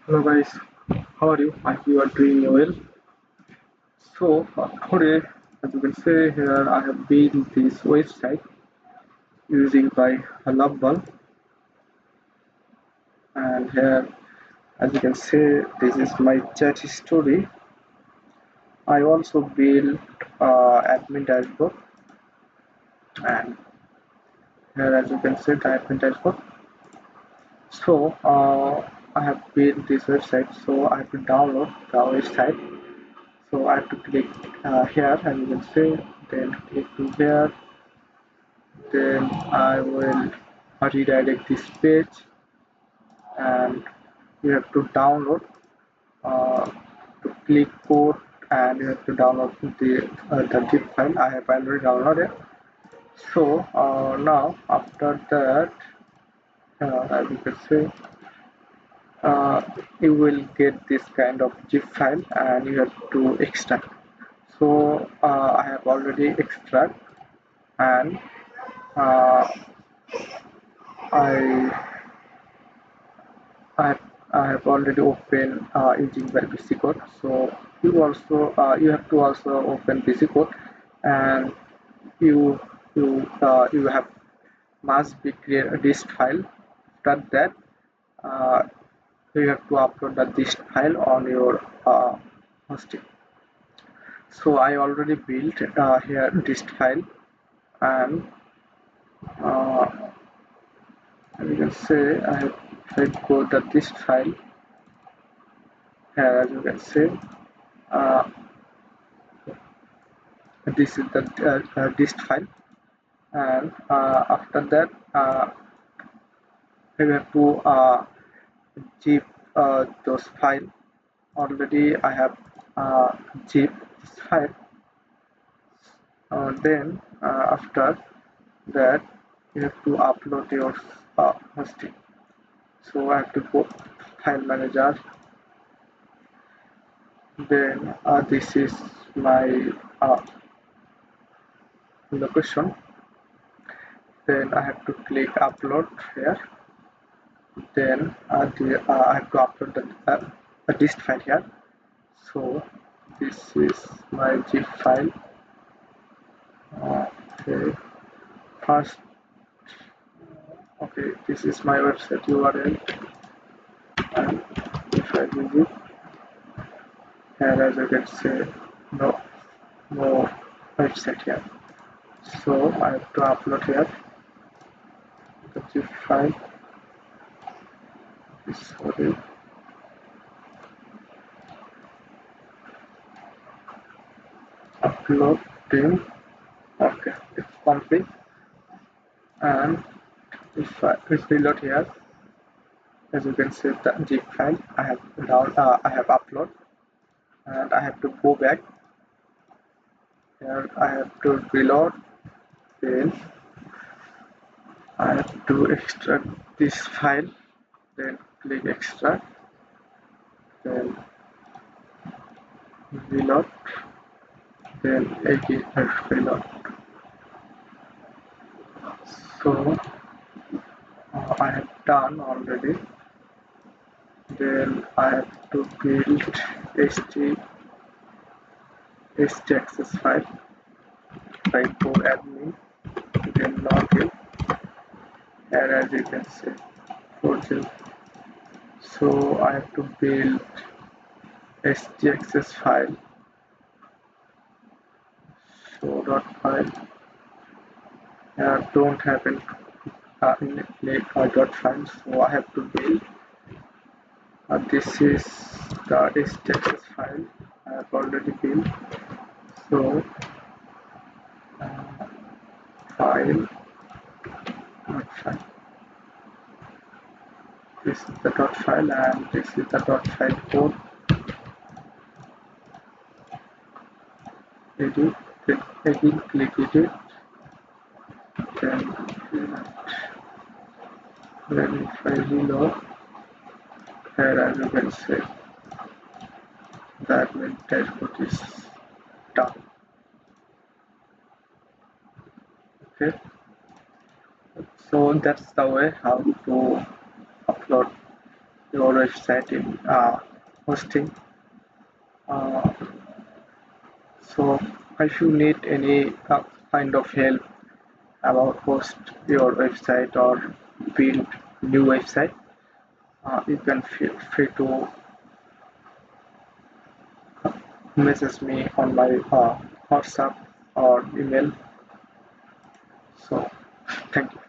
Hello guys, how are you? I hope you are doing well. Today, as you can see here, I have built this website using by Lovable, and here, as you can see, this is my chat history. I also built admin dashboard, and here, as you can see, the admin dashboard. I have built this website, so I have to download the website. So I have to click here, and you can see, then click to here. Then I will redirect this page, and you have to download to click code, and you have to download the zip file. I have already downloaded. Now after that, as you can see, uh, you will get this kind of zip file, and you have to extract. I have already extract, and uh, I I have, I have already opened using the PC code. So you have to also open PC code, and you you have must be create a dist file. After that, uh, you have to upload the dist file on your hosting. So I already built here dist file, and uh, you can say I have go the dist file here, as you can see. Uh, this is the dist file, and after that we have to zip those file. Already I have zip this file. Then after that you have to upload your hosting. So I have to go file manager. Then this is my location. Then I have to click upload here. Then I have to upload the dist file here. So this is my zip file. Okay, first, okay, this is my website URL, and if I visit here, as you can see, no no website here. So I have to upload here the zip file. Sorry, uploading. Okay, it's complete. And if I reload here, as you can see, the zip file I have upload, and I have to go back here. I have to reload. Then I have to extract this file. Then click extract. Then reload. Then again reload. So I have done already. Then I have to build htaccess file. I go admin. Then login. Here, as you can see, 40. So I have to build htaccess file. Show dot file. Don't have any dot file, so I have to build. This is the htaccess file I have already built. So file, not file. This is the dot file, and this is the dot file code. Edit. Then again click edit. Then if I reload, here, as you can see, the admin dashboard is done. Okay, so that's the way how to upload your website in hosting. Uh, so if you need any kind of help about host your website or build new website, you can feel free to message me on my WhatsApp or email. So thank you.